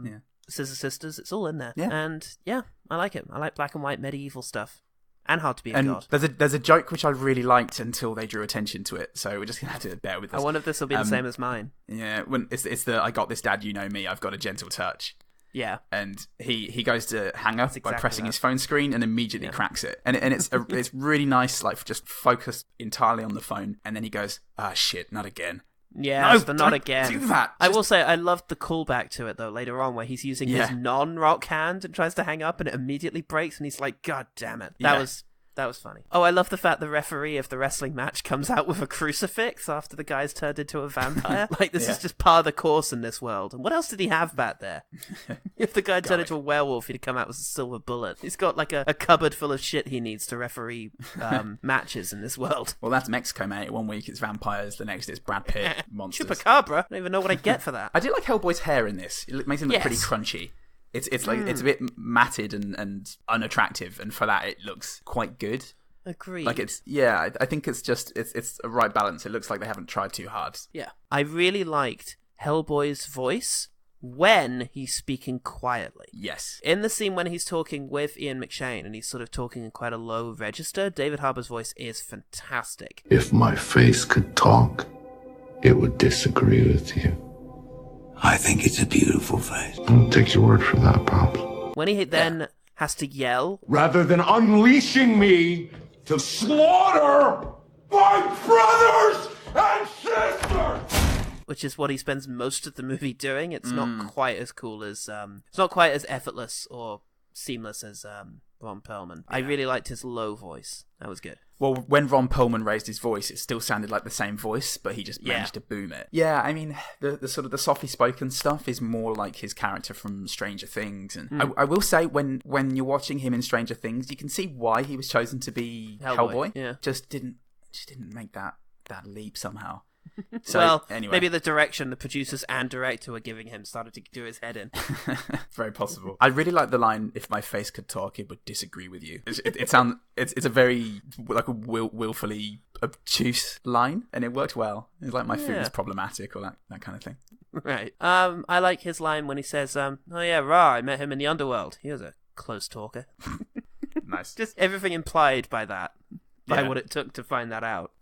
Scissor Sisters. It's all in there. Yeah. And yeah, I like it. I like black and white medieval stuff. And Hard to Be a And God. there's a joke which I really liked until they drew attention to it, so we're just gonna have to bear with this. I wonder if this will be the same as mine. Yeah, when it's the I got this, Dad, you know me, I've got a gentle touch. Yeah. And he goes to hang up exactly by pressing that. his phone screen and immediately cracks it. And it's it's really nice, like just focused entirely on the phone. And then he goes, "Ah, shit, not again." Yeah, No, the not don't again. do that. I will say I loved the callback to it though later on, where he's using his non-rock hand and tries to hang up, and it immediately breaks, and he's like, "God damn it!" That was funny. Oh, I love the fact the referee of the wrestling match comes out with a crucifix after the guy's turned into a vampire. Like, this is just part of the course in this world. And what else did he have back there? If the guy turned into a werewolf, he'd come out with a silver bullet. He's got like a cupboard full of shit he needs to referee matches in this world. Well, that's Mexico, mate. One week it's vampires, the next it's Brad Pitt monsters. Chupacabra. I don't even know what I get for that. I do like Hellboy's hair in this. It makes him look pretty crunchy. It's like it's a bit matted and unattractive, and for that it looks quite good. Agreed. Like I think it's just it's a right balance. It looks like they haven't tried too hard. Yeah. I really liked Hellboy's voice when he's speaking quietly. Yes. In the scene when he's talking with Ian McShane and he's sort of talking in quite a low register, David Harbour's voice is fantastic. If my face could talk, it would disagree with you. I think it's a beautiful face. I'll take your word for that, Pops. When he then has to yell, Rather than unleashing me to slaughter my brothers and sisters! which is what he spends most of the movie doing, it's not quite as cool as it's not quite as effortless or seamless as Ron Perlman. I really liked his low voice. That was good. Well, when Ron Perlman raised his voice, it still sounded like the same voice, but he just managed to boom it. Yeah, I mean, the sort of the softly spoken stuff is more like his character from Stranger Things. And I will say, when you're watching him in Stranger Things, you can see why he was chosen to be Hellboy. Yeah. Just didn't make that leap somehow. So, well, anyway. maybe the direction the producers and director were giving him started to do his head in. Very possible. I really like the line, "If my face could talk, it would disagree with you." It's a very like a willfully obtuse line, and it worked well. It's like, my food is problematic, or that kind of thing. Right. I like his line when he says, "Oh yeah, rah! I met him in the underworld. He was a close talker." Nice. Just everything implied by that. By what it took to find that out.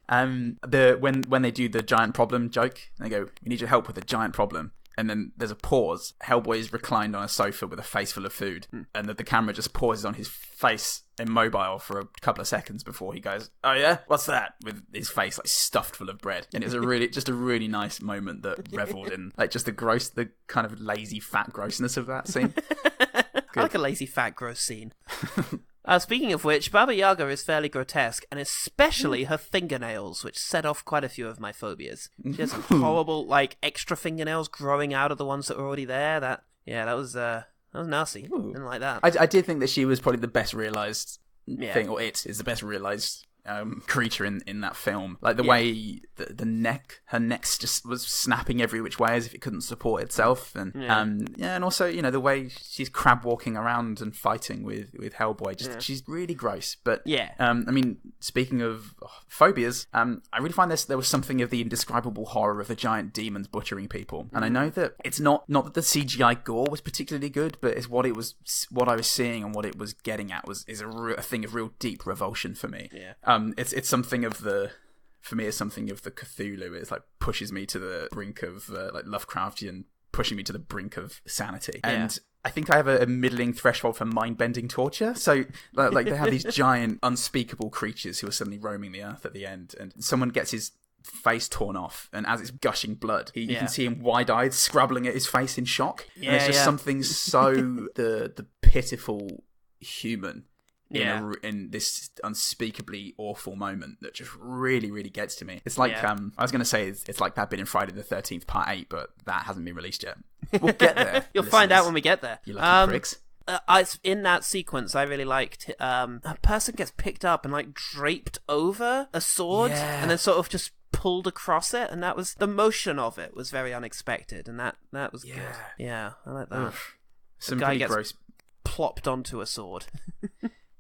When they do the giant problem joke, they go, "We need your help with a giant problem." And then there's a pause. Hellboy is reclined on a sofa with a face full of food. And the camera just pauses on his face immobile for a couple of seconds before he goes, "Oh yeah? What's that?" With his face like stuffed full of bread. And it's a really nice moment that reveled in like just the kind of lazy fat grossness of that scene. I like a lazy fat gross scene. Speaking of which, Baba Yaga is fairly grotesque, and especially her fingernails, which set off quite a few of my phobias. She has some horrible, like, extra fingernails growing out of the ones that were already there. That was nasty. Didn't like that. I did think that she was probably the best realised thing, or it is the best realised creature in that film. Like the way her neck just was snapping every which way as if it couldn't support itself, and and also the way she's crab walking around and fighting with Hellboy. She's really gross. But I mean, speaking of phobias, I really find there was something of the indescribable horror of the giant demons butchering people, and I know that it's not that the CGI gore was particularly good, but it's what I was seeing and what it was getting at is a thing of real deep revulsion for me. It's something of the Cthulhu. It's like pushes me to the brink of like Lovecraftian, pushing me to the brink of sanity. And I think I have a middling threshold for mind-bending torture. So like they have these giant unspeakable creatures who are suddenly roaming the earth at the end, and someone gets his face torn off, and as it's gushing blood, you can see him wide-eyed, scrabbling at his face in shock. And it's just something so the pitiful human in this unspeakably awful moment that just really, really gets to me. It's like I was going to say it's like that bit in Friday the 13th Part 8, but that hasn't been released yet. We'll get there. You'll find out when we get there. You lucky pricks. in that sequence, I really liked a person gets picked up and like draped over a sword and then sort of just pulled across it, and that was the motion of it was very unexpected, and that was good. Yeah, I like that. Some guy pretty gets gross. Plopped onto a sword.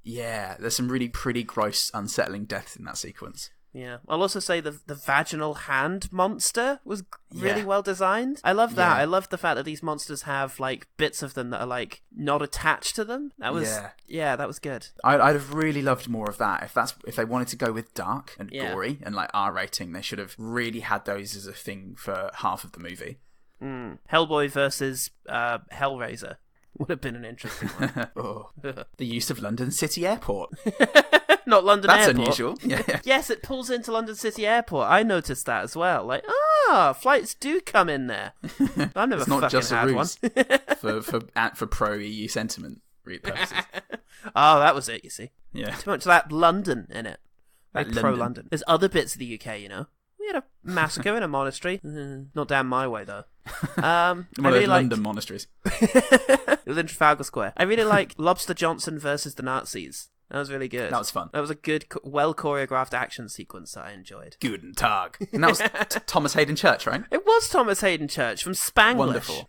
Yeah, there's some really pretty gross, unsettling deaths in that sequence. Yeah, I'll also say the vaginal hand monster was really well designed. I love that. I love the fact that these monsters have like bits of them that are like not attached to them. That was that was good. I'd have really loved more of that. If they wanted to go with dark and gory and like R rating, they should have really had those as a thing for half of the movie. Hellboy versus Hellraiser would have been an interesting one. The use of London City Airport. Not London That's Airport. unusual. Yeah. Yes, it pulls into London City Airport. I noticed that as well. Like, flights do come in there. I've never It's not fucking just a had ruse one. for pro EU sentiment purposes. Oh, that was it, you see. Yeah. Too much of that London in it. That Like pro-London. There's other bits of the UK, you know. We had a massacre in a monastery. Not down my way, though. One of those London monasteries. It was in Trafalgar Square. I really like Lobster Johnson versus the Nazis. That was really good. That was fun. That was a good, well-choreographed action sequence that I enjoyed. Guten Tag. And that was Thomas Hayden Church, right? It was Thomas Hayden Church from Spanglish. Wonderful.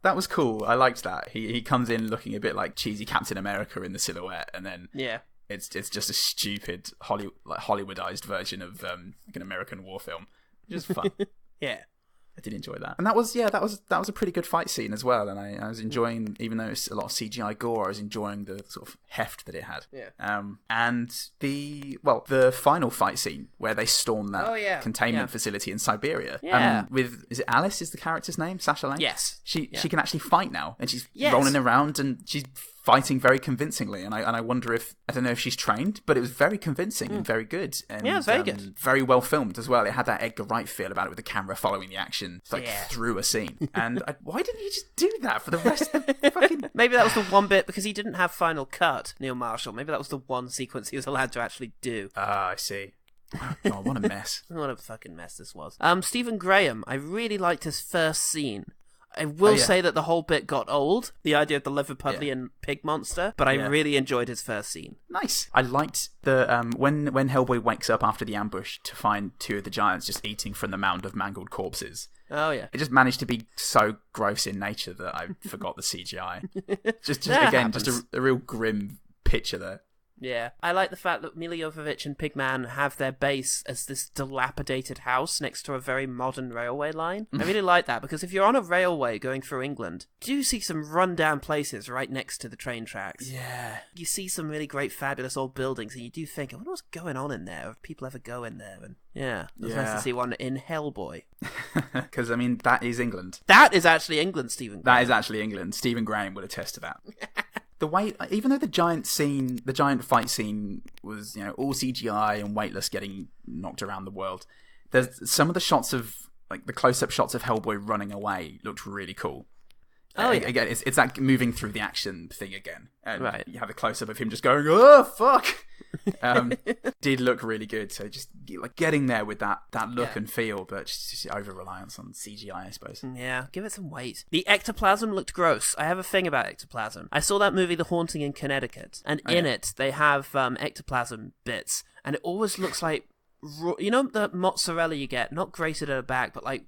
That was cool. I liked that. He comes in looking a bit like cheesy Captain America in the silhouette, and then it's just a stupid Hollywoodized version of like an American war film. Just fun. Yeah. I did enjoy that, and that was a pretty good fight scene as well. And I was enjoying, even though it's a lot of CGI gore, I was enjoying the sort of heft that it had. Yeah. And the final fight scene where they storm that containment facility in Siberia. Yeah. Is it Alice? Is the character's name Sasha Lane? Yes. She can actually fight now, and she's rolling around, and she's fighting very convincingly, and I wonder if, I don't know if she's trained, but it was very convincing and very good. And, it was very good. Very well filmed as well. It had that Edgar Wright feel about it, with the camera following the action through a scene. And why didn't he just do that for the rest of the fucking... Maybe that was the one bit, because he didn't have Final Cut, Neil Marshall. Maybe that was the one sequence he was allowed to actually do. Ah, I see. Oh, what a mess. What a fucking mess this was. Stephen Graham, I really liked his first scene. I will say that the whole bit got old, the idea of the Liverpudlian pig monster, but I really enjoyed his first scene. Nice. I liked the when Hellboy wakes up after the ambush to find two of the giants just eating from the mound of mangled corpses. Oh, yeah. It just managed to be so gross in nature that I forgot the CGI. just a real grim picture there. Yeah, I like the fact that Mila Jovovich and Pigman have their base as this dilapidated house next to a very modern railway line. I really like that, because if you're on a railway going through England, you do see some run-down places right next to the train tracks. Yeah. You see some really great, fabulous old buildings, and you do think, I wonder what's going on in there, if people ever go in there. And it was nice to see one in Hellboy. Because, I mean, that is England. That is actually England, Stephen Graham. That is actually England. Stephen Graham would attest to that. The way, even though the giant fight scene was, all CGI and weightless, getting knocked around the world, there's some of the shots of, like, the close-up shots of Hellboy running away looked really cool. Oh, yeah. Again, it's that moving through the action thing again. And right. You have a close-up of him just going, oh, fuck! Did look really good. So just like getting there with that look and feel, but just over-reliance on CGI, I suppose. Yeah, give it some weight. The ectoplasm looked gross. I have a thing about ectoplasm. I saw that movie The Haunting in Connecticut, and in it they have ectoplasm bits, and it always looks like, the mozzarella you get, not grated at a bag, but like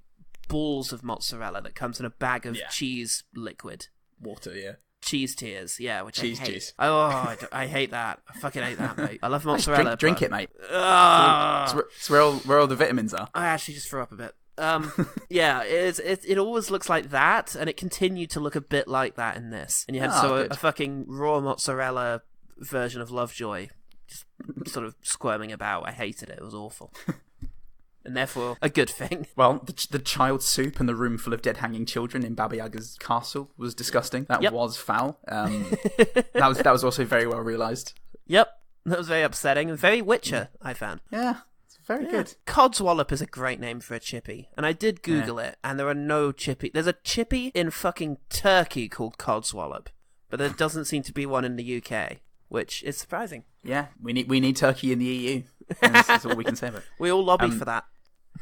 balls of mozzarella that comes in a bag of cheese liquid. Water, yeah. Cheese tears, which cheese I hate. Juice. Oh, I hate that. I fucking hate that, mate. I love mozzarella. Drink it, mate. It's where all the vitamins are. I actually just threw up a bit. It always looks like that, and it continued to look a bit like that in this. And you had a fucking raw mozzarella version of Lovejoy just sort of squirming about. I hated it. It was awful. And therefore, a good thing. Well, the child soup and the room full of dead hanging children in Baba Yaga's castle was disgusting. That was foul. That was also very well realised. Yep, that was very upsetting and very Witcher, I found. Yeah, it's very good. Codswallop is a great name for a chippy, and I did Google it, and there are no chippy. There's a chippy in fucking Turkey called Codswallop, but there doesn't seem to be one in the UK, which is surprising. Yeah, we need Turkey in the EU. That's all we can say about it. We all lobby for that.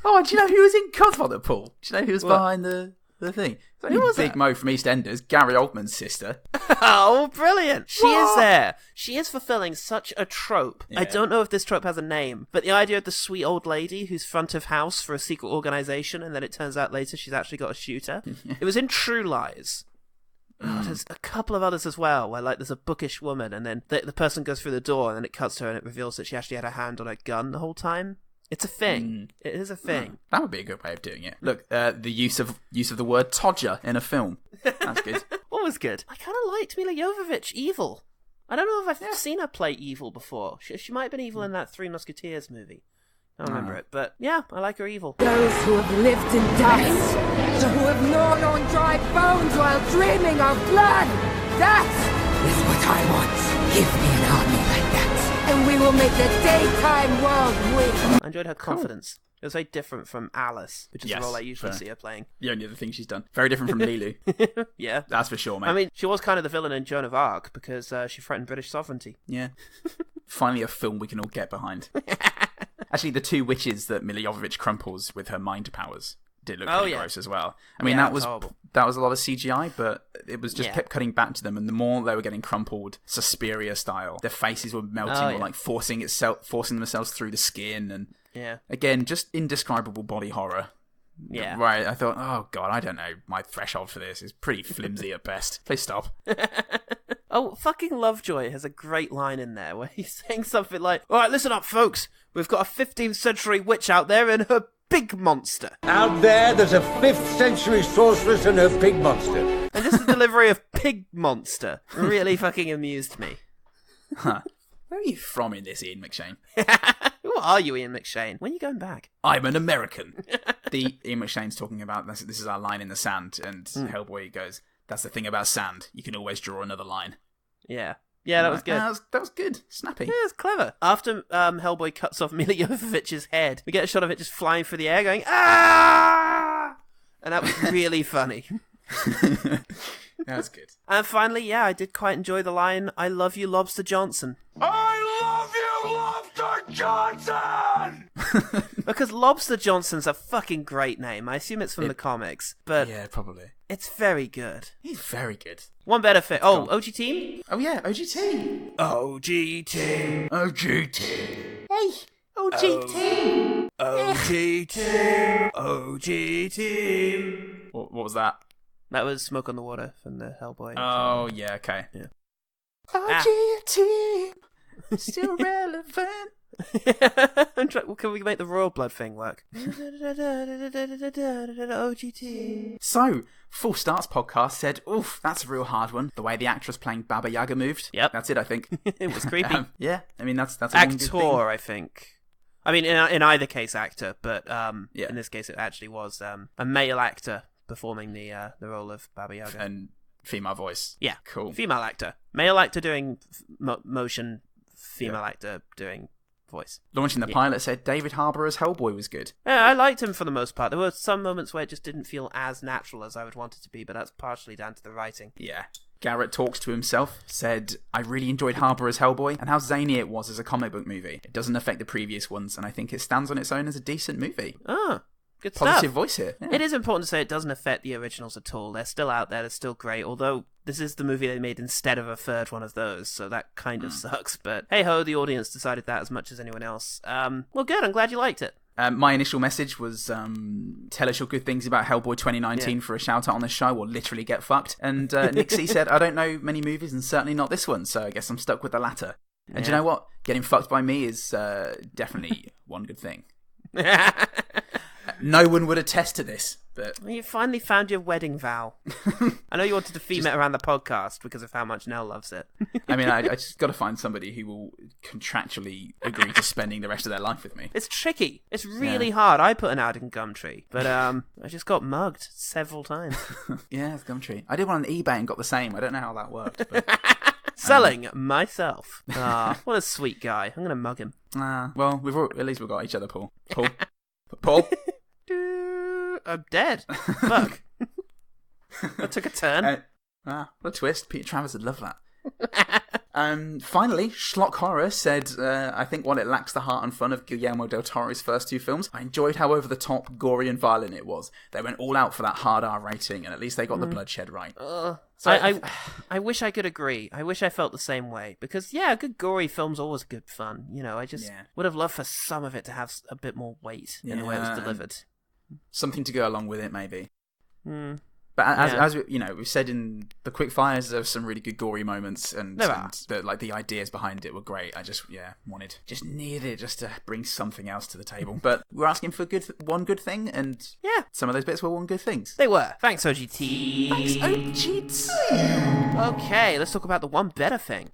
Oh, do you know who was in Codswallop, Paul? Do you know who was behind the the thing. It's only Big Mo from EastEnders, Gary Oldman's sister. Oh, brilliant. She is there. She is fulfilling such a trope. Yeah. I don't know if this trope has a name, but the idea of the sweet old lady who's front of house for a secret organization, and then it turns out later she's actually got a shooter. It was in True Lies. Oh, there's a couple of others as well, where like there's a bookish woman, and then the person goes through the door, and then it cuts to her, and it reveals that she actually had a hand on a gun the whole time. It's a thing. It is a thing. That would be a good way of doing it. Look, the use of the word Todger in a film. That's good. What was good? I kind of liked Mila Jovovich evil. I don't know if I've seen her play evil before. She might have been evil in that Three Musketeers movie. I don't remember it, but yeah, I like her evil. Those who have lived in dust, who have gnawed on dry bones while dreaming of blood. That is what I want. Give me an army like that, and we will make the daytime world win. I enjoyed her confidence. It was very different from Alice, which is the role I usually see her playing. The only other thing she's done. Very different from Lilu. Yeah. That's for sure, mate. I mean, she was kind of the villain in Joan of Arc because she threatened British sovereignty. Yeah. Finally a film we can all get behind. Actually, the two witches that Mila Jovovich crumples with her mind powers did look pretty gross as well. I mean, that was a lot of CGI, but it was just kept cutting back to them, and the more they were getting crumpled, Suspiria style, their faces were melting or like forcing themselves through the skin, and again, just indescribable body horror. Yeah. Right, I thought, oh god, I don't know, my threshold for this is pretty flimsy at best. Please stop. Oh, fucking Lovejoy has a great line in there where he's saying something like, alright, listen up, folks. We've got a 15th century witch out there and her pig monster. Out there's a 5th century sorceress and her pig monster. And just the delivery of pig monster really fucking amused me. Huh. Where are you from in this, Ian McShane? Who are you, Ian McShane? When are you going back? I'm an American. The Ian McShane's talking about, this is our line in the sand, and Hellboy goes, that's the thing about sand. You can always draw another line. Yeah. Yeah, that was good. That was good. Snappy. Yeah, it's clever. After Hellboy cuts off Mila Jovovich's head, we get a shot of it just flying through the air going, ah! And that was really funny. That's good. And finally, I did quite enjoy the line, I love you, Lobster Johnson. I love you, Lobster Johnson! Because Lobster Johnson's a fucking great name. I assume it's from the comics, but yeah, probably. It's very good. He's very good. One better fit. Oh, OG Team? Oh yeah, OG Team. OG Team. OG Team. Hey, OG Team. OG Team. OG Team. What was that? That was Smoke on the Water from the Hellboy. Oh, yeah, okay. Yeah. OG Team. Still relevant. Can we make the Royal Blood thing work? OGT. So, Full Starts podcast said, oof, that's a real hard one. The way the actress playing Baba Yaga moved. Yep. That's it, I think. It was creepy. Yeah, I mean, that's a one good thing. Actor, I think. I mean, in either case, actor, but in this case, it actually was a male actor performing the role of Baba Yaga. And female voice. Yeah. Cool. Female actor. Male actor doing motion, female actor doing voice. Launching the pilot said David Harbour as Hellboy was good. Yeah, I liked him for the most part. There were some moments where it just didn't feel as natural as I would want it to be, but that's partially down to the writing. Yeah. Garrett Talks to Himself said, I really enjoyed Harbour as Hellboy and how zany it was as a comic book movie. It doesn't affect the previous ones, and I think it stands on its own as a decent movie. Ah, good stuff. Positive voice here. Yeah. It is important to say it doesn't affect the originals at all. They're still out there, they're still great, although this is the movie they made instead of a third one of those, so that kind of sucks. But hey-ho, the audience decided that as much as anyone else. Well, good, I'm glad you liked it. My initial message was, tell us your good things about Hellboy 2019 for a shout-out on the show, or literally get fucked. And Nick C said, I don't know many movies, and certainly not this one, so I guess I'm stuck with the latter. And do you know what? Getting fucked by me is definitely one good thing. No one would attest to this, but... Well, you finally found your wedding vow. I know you wanted to theme it around the podcast because of how much Nell loves it. I mean, I just got to find somebody who will contractually agree to spending the rest of their life with me. It's tricky. It's really hard. I put an ad in Gumtree, but I just got mugged several times. Yeah, it's Gumtree. I did one on eBay and got the same. I don't know how that worked, but... Selling myself. Ah, what a sweet guy. I'm going to mug him. Well, at least we've got each other, Paul. Paul? I'm dead. Fuck. That took a turn. What a twist. Peter Travers would love that. Finally, Schlock Horror said, I think while it lacks the heart and fun of Guillermo del Toro's first two films, I enjoyed how over-the-top, gory and violent it was. They went all out for that hard R rating, and at least they got the bloodshed right. I wish I could agree. I wish I felt the same way. Because, yeah, a good gory film's always good fun. You know, I just would have loved for some of it to have a bit more weight in the way it was delivered. Something to go along with it, maybe. But as we've said in the quick fires, there were some really good gory moments, and the ideas behind it were great. I just needed it just to bring something else to the table. But we're asking for one good thing, and some of those bits were one good things. They were. Thanks, OGT. Thanks, OGT. Okay, let's talk about the one better thing.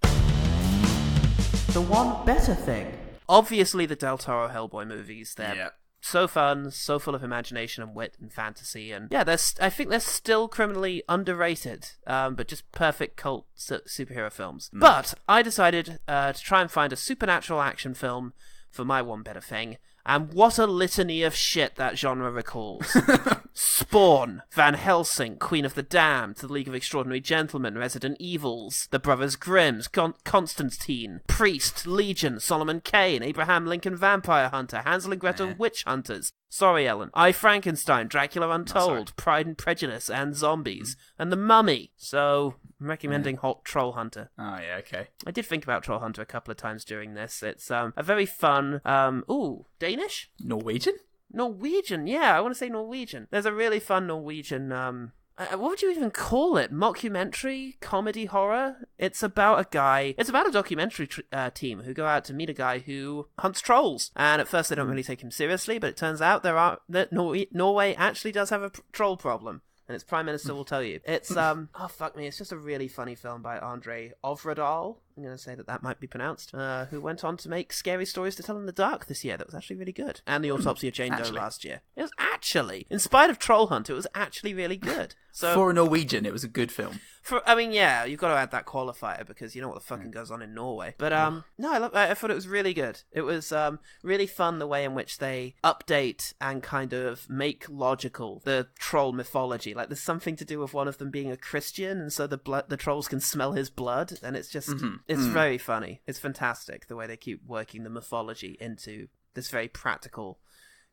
The one better thing. Obviously, the Del Toro Hellboy movies. They're so fun, so full of imagination and wit and fantasy, and I think they're still criminally underrated, but just perfect cult superhero films. But I decided to try and find a supernatural action film for my one better thing, and what a litany of shit that genre recalls. Spawn, Van Helsing, Queen of the Damned, The League of Extraordinary Gentlemen, Resident Evils, The Brothers Grimms, Constantine, Priest, Legion, Solomon Kane, Abraham Lincoln Vampire Hunter, Hansel and Gretel Witch Hunters, Sorry Ellen, I, Frankenstein, Dracula Untold, Pride and Prejudice, and Zombies, and The Mummy. So, I'm recommending Hot Troll Hunter. Oh, yeah, okay. I did think about Troll Hunter a couple of times during this. It's a very fun, Danish? Norwegian, yeah, I want to say Norwegian. There's a really fun Norwegian, what would you even call it? Mockumentary? Comedy horror? It's about a documentary team who go out to meet a guy who hunts trolls. And at first they don't really take him seriously, but it turns out that Norway actually does have a troll problem. And its Prime Minister will tell you. It's, it's just a really funny film by Andre Ovredal. I'm going to say that might be pronounced. Who went on to make Scary Stories to Tell in the Dark this year. That was actually really good. And The Autopsy of Jane Doe last year. It was actually, in spite of Troll Hunter, it was actually really good. So for a Norwegian, it was a good film. You've got to add that qualifier because you know what the fucking goes on in Norway. But I thought it was really good. It was really fun the way in which they update and kind of make logical the troll mythology. Like there's something to do with one of them being a Christian, and so the trolls can smell his blood, and it's just it's very funny. It's fantastic the way they keep working the mythology into this very practical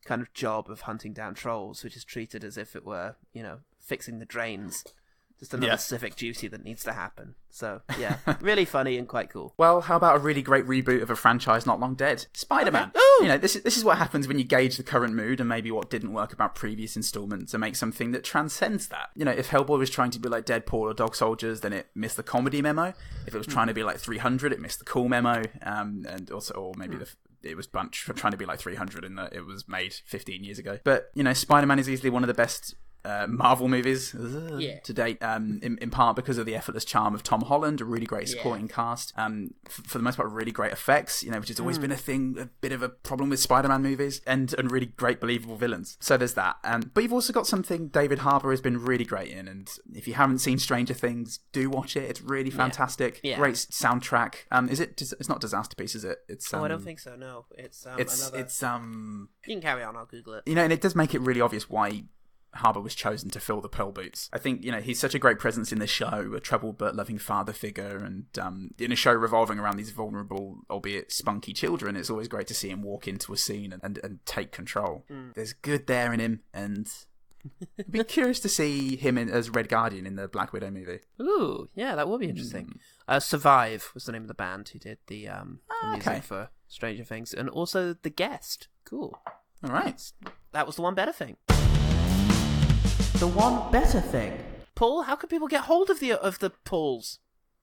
kind of job of hunting down trolls, which is treated as if it were, fixing the drains. Just another civic duty that needs to happen. So, yeah, really funny and quite cool. Well, how about a really great reboot of a franchise not long dead? Spider-Man. Okay. This is what happens when you gauge the current mood and maybe what didn't work about previous installments and make something that transcends that. If Hellboy was trying to be like Deadpool or Dog Soldiers, then it missed the comedy memo. If it was trying to be like 300, it missed the cool memo. And also, or maybe it was Bunch trying to be like 300 and it was made 15 years ago. But, Spider-Man is easily one of the best Marvel movies to date, in part because of the effortless charm of Tom Holland, a really great supporting cast, for the most part really great effects, which has always been a bit of a problem with Spider-Man movies, and really great believable villains. So there's that. But you've also got something David Harbour has been really great in, and if you haven't seen Stranger Things, do watch it. It's really fantastic. Great soundtrack. It's not Disasterpiece, is it? It's I don't think so. No, it's you can carry on. I'll Google it. And it does make it really obvious why Harbour was chosen to fill the Pearl Boots. I think, he's such a great presence in the show, a troubled but loving father figure, and in a show revolving around these vulnerable, albeit spunky children, it's always great to see him walk into a scene and take control. There's good there in him, and I'd be curious to see him as Red Guardian in the Black Widow movie. Ooh, yeah, that would be interesting. Survive was the name of the band who did the music for Stranger Things, and also The Guest. Cool. All right. That was the one better thing. The one better thing. Paul, how can people get hold of the Pauls?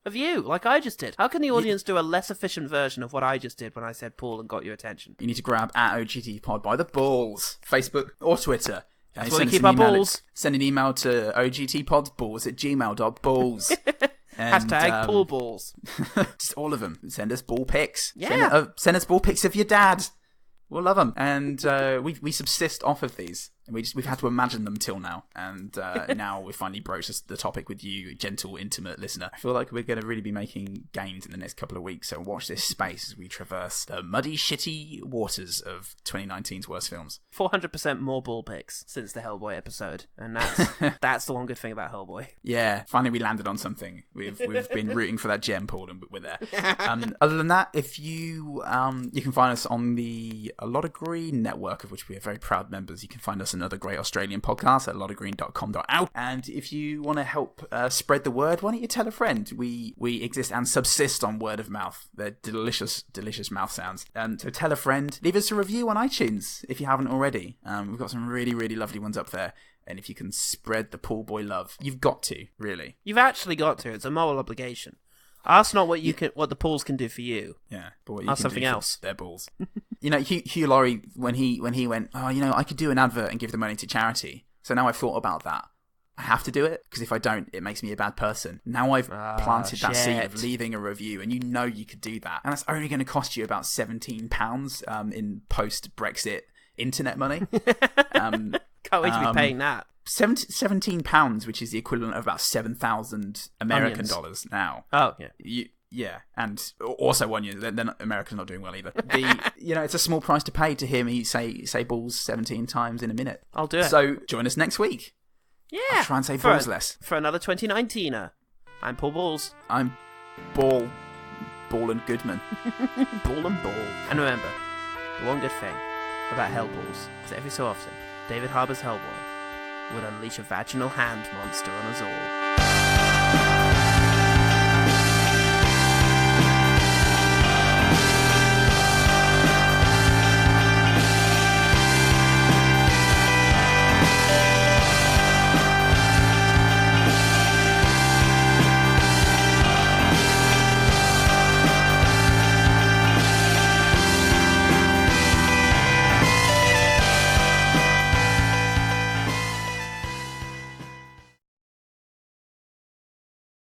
Of you, like I just did? How can the audience do a less efficient version of what I just did when I said Paul and got your attention? You need to grab @OGTpod by the balls. Facebook or Twitter. That's where we keep our balls. Send an email to ogtpodballs@gmail.balls. Hashtag Paul balls. Just all of them. Send us ball pics. Yeah. Send us ball pics of your dad. We'll love them. And we subsist off of these. We've had to imagine them till now, and now we finally broached the topic with you, gentle, intimate listener. I feel like we're going to really be making gains in the next couple of weeks, so watch this space as we traverse the muddy, shitty waters of 2019's worst films. 400% more ball picks since the Hellboy episode, and that's the one good thing about Hellboy. Yeah, finally we landed on something. We've been rooting for that gem, Paul, and we're there. Other than that, if you can find us on the A Lot of Green network, of which we are very proud members. You can find us another great Australian podcast at alotofgreen.com.au. And if you want to help spread the word, why don't you tell a friend? We exist and subsist on word of mouth. They're delicious, delicious mouth sounds. So tell a friend. Leave us a review on iTunes if you haven't already. We've got some really, really lovely ones up there. And if you can spread the Pool Boy love, you've got to, really. You've actually got to. It's a moral obligation. Ask not what what the Pools can do for you. Yeah, but what you ask can something do else. Their balls. Hugh Laurie, when he went, I could do an advert and give the money to charity. So now I've thought about that. I have to do it, because if I don't, it makes me a bad person. Now I've planted that seed of leaving a review, and you could do that. And that's only going to cost you about £17 in post-Brexit internet money. Can't wait to be paying that. £17, which is the equivalent of about 7,000 American dollars now. Oh, yeah. Yeah, and also 1 year. Then America's not doing well either. It's a small price to pay to hear me say balls 17 times in a minute. I'll do it. So join us next week. Yeah. I'll try and say balls less. For another 2019er. I'm Paul Balls. I'm Ball and Goodman. Ball and Ball. And remember, the one good thing about Hellballs is that every so often, David Harbour's Hellboy would unleash a vaginal hand monster on us all.